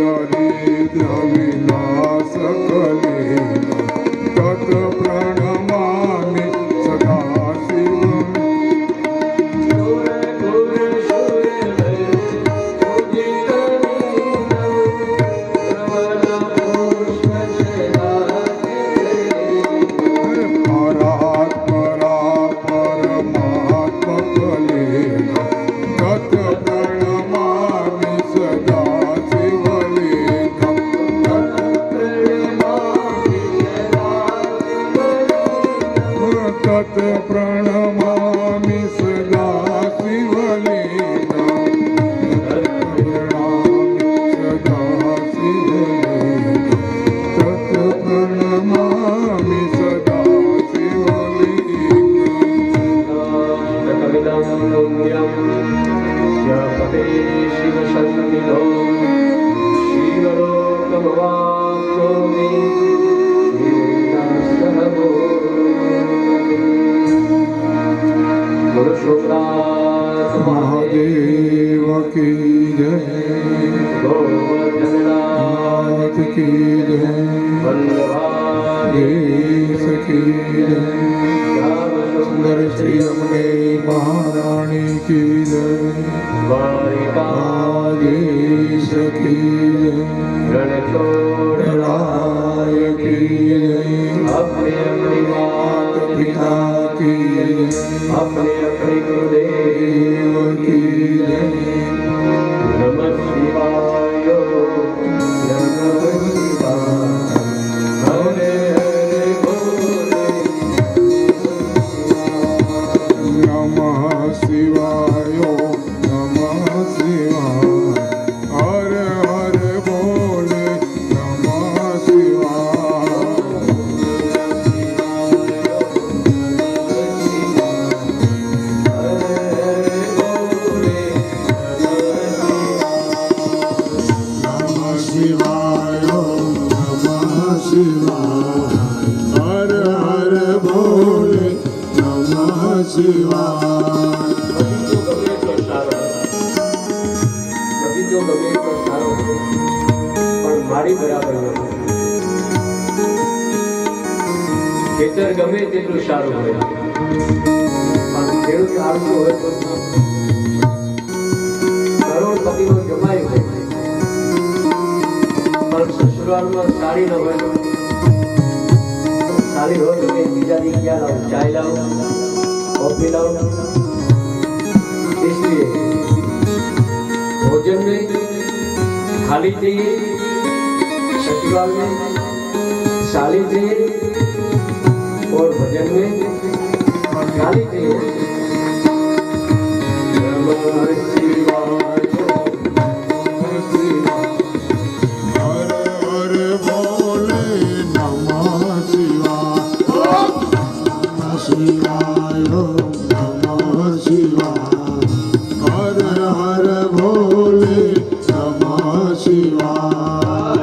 દરિદ્ર વિનાશ કલેના તત પ્રણમામિ સદા શિવમ. પ્રણમામિ સદા શિવલિંગમ. તત પ્રણમામિ સદા મહાદેવ કી જય. ગોવર્ધનનાથ કી જય. દેશ કી જય. સુંદર શ્રી અમને મહારાણી કી જય. દ્વારિકાધીશ કી જય. રણછોડરાય કી જય. अपने अपने माता पिता की जय. अपने अपने गुरुदेव की जय. नमः शिवाय नमः शिवाय. हरे हरे बोले नमः शिवाय नमः शिवाय. हरे हरे बोले नमः शिवाय. મારી બરાબર ખેતર ગમે તેટલું સારું હોય પણ ખેડૂત સારું હોય તો કરોડપતિનો જમાઈ હોય પણ સસુરાલમાં સારી ન હોય સારી હોય તો બીજા દી ક્યાં લાવો ચાય લાવો कॉफी लाओ. इसलिए भोजन में खाली चाहिए, ससुराल में साली चाहिए और भजन में खाली चाहिए. नमः शिवाय नमः शिवाय. हर हर बोले नमः शिवाय. नमः शिवाय नमः शिवाय. हर हर भोले नमः शिवाय.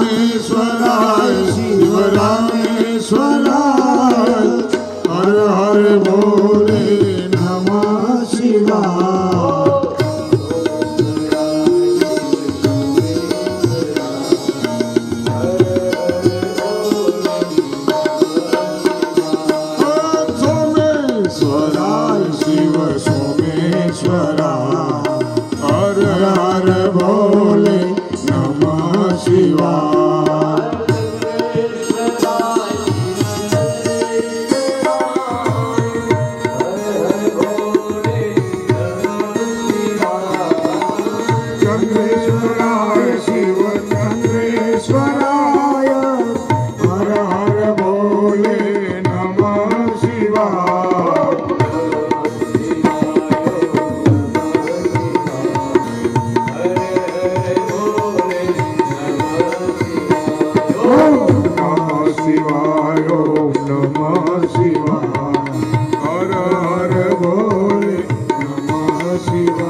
रामेश्वराय शिव रामेश्वराय. हर हर भोले नमः शिवाय. सोमेश्वराय शिव सोमेश्वराय. हर हर भोले नमः शिवाय. चंद्रेश्वराय शिव चंद्रेश्वराय. हर हर भोले नमः शिवाय. नमः शिवाय नमः शिवाय. हर हर भोले नमः शिवाय.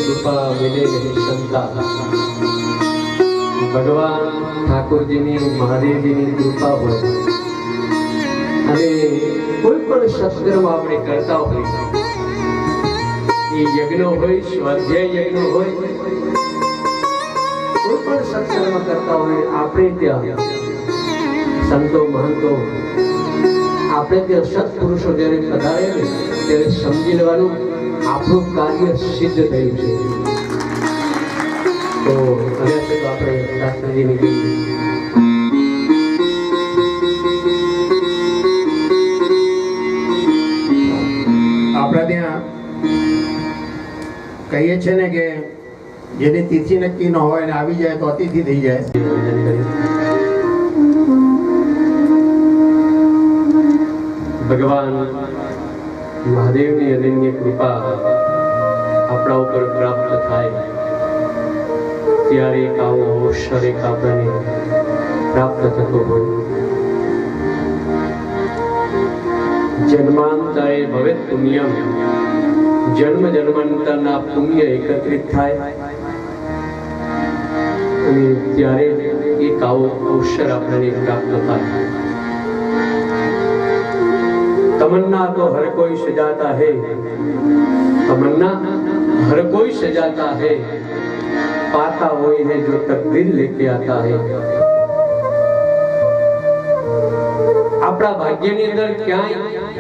કૃપા મિલે નહીં સંતા. ભગવાન ઠાકોરજીની મહાદેવજીની કૃપા હોય અને કોઈ પણ સત્કર્મ આપણે કરતા હોય, એ યજ્ઞ હોય, સ્વાધ્યાય યજ્ઞ હોય, કોઈ પણ સત્કર્મ કરતા હોય, આપણે ત્યાં સંતો મહંતો આપણે ત્યાં સત્પુરુષો જ્યારે પધારે ને ત્યારે સમજી લેવાનું આપણું કાર્ય સિદ્ધ થયું છે. તો અને આપણે શાસ્ત્રીજીની કહીએ આપણા ત્યાં કહીએ છે ને કે જેની તિથિ નક્કી ન હોય ને આવી જાય તો અતિથિ થઈ જાય. ભગવાન મહાદેવની અનન્ય કૃપા આપણા ઉપર પ્રાપ્ત થાય ત્યારે એક આવો અવસર એક આપણને પ્રાપ્ત થતો હોય. જન્માંતરે ભવેત પુણ્યમ, જન્મ જન્માંતરના પુણ્ય એકત્રિત થાય અને ત્યારે એક આવો અવસર આપણને પ્રાપ્ત થાય. तमन्ना तो हर कोई सजाता है, तमन्ना हर कोई सजाता है, पाता वही है जो तकदीर लेके आता है. આપણા ભાગ્યની અંદર ક્યાંય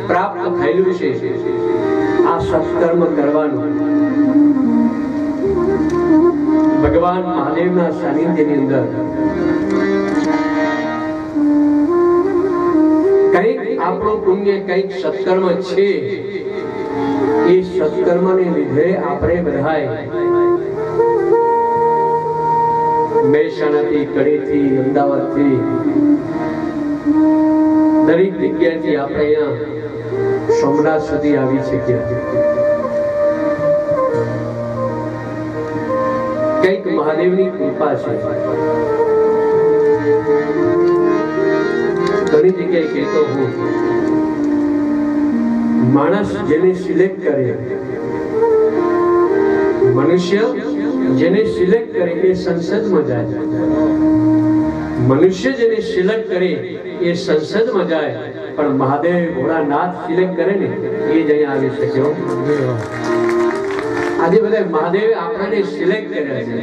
પ્રાપ્ત થયેલું છે આ સત્કર્મ કરવાનું. ભગવાન મહાદેવના સાનિધ્યની અંદર કંઈક આપણું પુણ્ય કંઈક સત્કર્મ છે, એ સત્કર્મને લીધે આપણે બધાય મહેસાણાથી, કડીથી, અમદાવાદથી દરેક જગ્યાએથી આપણે અહીંયા સોમનાથ સુધી આવી શક્યા. કંઈક મહાદેવની કૃપા છે. ઘણી જગ્યાએ કહેતો હું, માણસ જેને સિલેક્ટ કરે, મનુષ્ય જેને સિલેક્ટ કરે એ સંસદમાં જાય. મનુષ્ય જેને સિલેક્ટ કરે એ સંસદમાં જાય, પણ મહાદેવ ભોળાનાથ સિલેક્ટ કરે ને એ જ અહીંયા આવી શક્યો. આજે બધા મહાદેવે આપણને સિલેક્ટ કર્યા છે.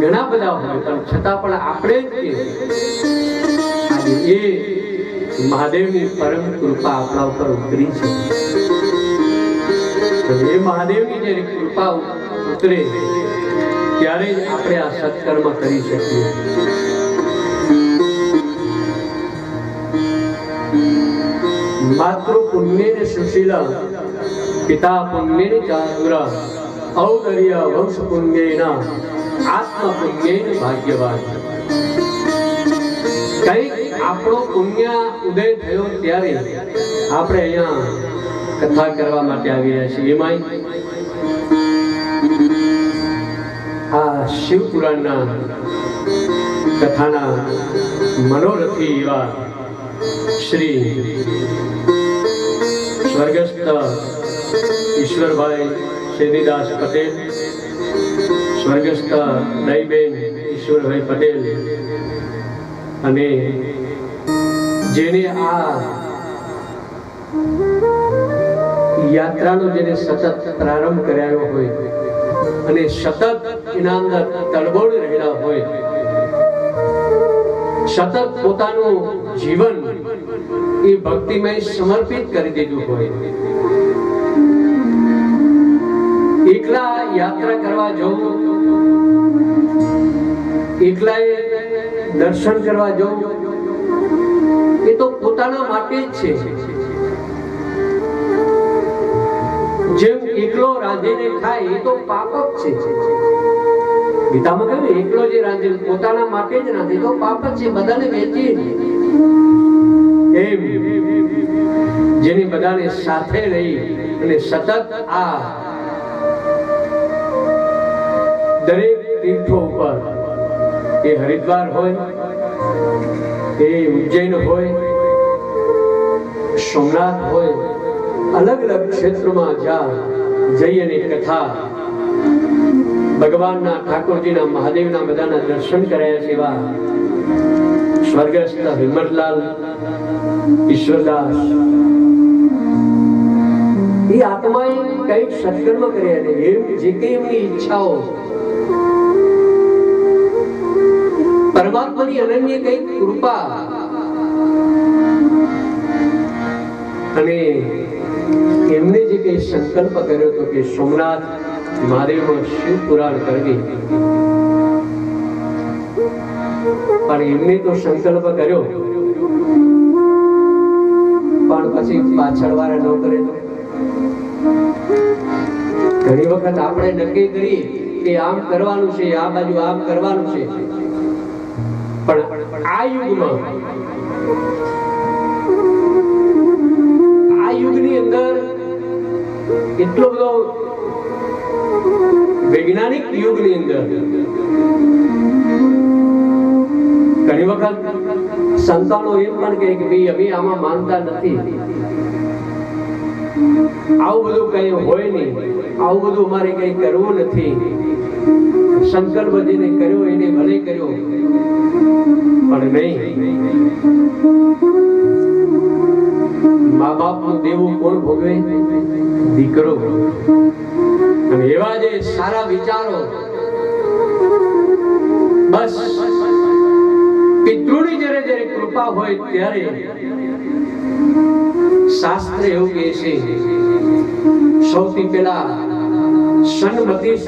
ઘણા બધા હોય પણ છતાં પણ આપણે જ એ મહાદેવની પરમ કૃપા આપણા ઉપર ઉતરી છે. એ મહાદેવની જે કૃપા ઉતરે ત્યારે જ આપણે આ સત્કર્મ કરી શકીએ. માતૃ પુણ્યેન સુશીલા, પિતા પુણ્યેન ચાતુરા, ઔદર્ય વંશ પુણ્યેન આત્મ પુણ્યેન ભાગ્યવાન. કઈક આપણો પુણ્ય ઉદય થયો ત્યારે આપણે અહીંયા કથા કરવા માટે આવી રહ્યા છીએ. એમાં આ શિવ પુરાણના કથાના મનોરથી એવા શ્રી સ્વર્ગસ્થ ઈશ્વરભાઈ શેરીદાસ પટેલ, સ્વર્ગસ્થ દહીબેન ઈશ્વરભાઈ પટેલ, અને જેને આ યાત્રાનો જેને સતત પ્રારંભ કરાયો હોય અને સતત એના અંદર તળબોળ રહેલા હોય, સતત પોતાનું જીવન એ ભક્તિમય સમર્પિત કરી દીધું હોય. એકલા યાત્રા કરવા જવું, એકલાએ દર્શન કરવા જવું, એ તો પોતાના માટે જ છે. જેમ એકલો રાંધીને ખાય એ તો પાપ જ છે. ગીતામાં કહ્યું એકલો જે રાંધે પોતાના માટે જ રાંધે તો પાપ જ છે, બધાને વેચી. એમ જેની બધાને સાથે રહી અને સતત આ દરેક તીર્થો ઉપર, એ હરિદ્વાર હોય, એ ઉજ્જૈન હોય, સોમનાથ હોય, અલગ અલગ ક્ષેત્રોમાં જ્યાં જઈ અને કથા ભગવાનના ઠાકોરજીના મહાદેવના બધાના દર્શન કર્યા છે એવા સ્વર્ગસ્થ હિંમતલાલ ઈશ્વરદાસ એ આત્માએ કઈક સત્કર્મ કર્યા ને એમ જે કઈ એમની ઈચ્છાઓ પરમાત્માની અનન્ય કઈક કૃપા અને એમને જે કઈ સંકલ્પ કર્યો હતો કે સોમનાથ મહાદેવમાં શિવ પુરાણ કરવી, પણ એમને તો સંકલ્પ કર્યો પણ પછી પાછળ વાળા ન કરે તો ઘણી વખત આપણે નક્કી કરીએ કે આમ કરવાનું છે, આ બાજુ આમ કરવાનું છે, પણ આ યુગની અંદર એટલો બધો વૈજ્ઞાનિક યુગની અંદર ઘણી વખત સંતાનો એમ પણ કહે કે ભાઈ અમે આમાં માનતા નથી, આવું બધું કઈ હોય નહીં, આવું બધું અમારે કઈ કરવું નથી, સંકલ્પ જેને કર્યો એને ભલે કર્યો પણ નહીં. મા બાપનું દેવું કોણ ભોગવે? દીકરો. અને એવા જે સારા વિચારો બસ પિતૃની જ્યારે કૃપા હોય ત્યારે શાસ્ત્ર એવું કહે છે સૌથી પહેલા સન્મતિ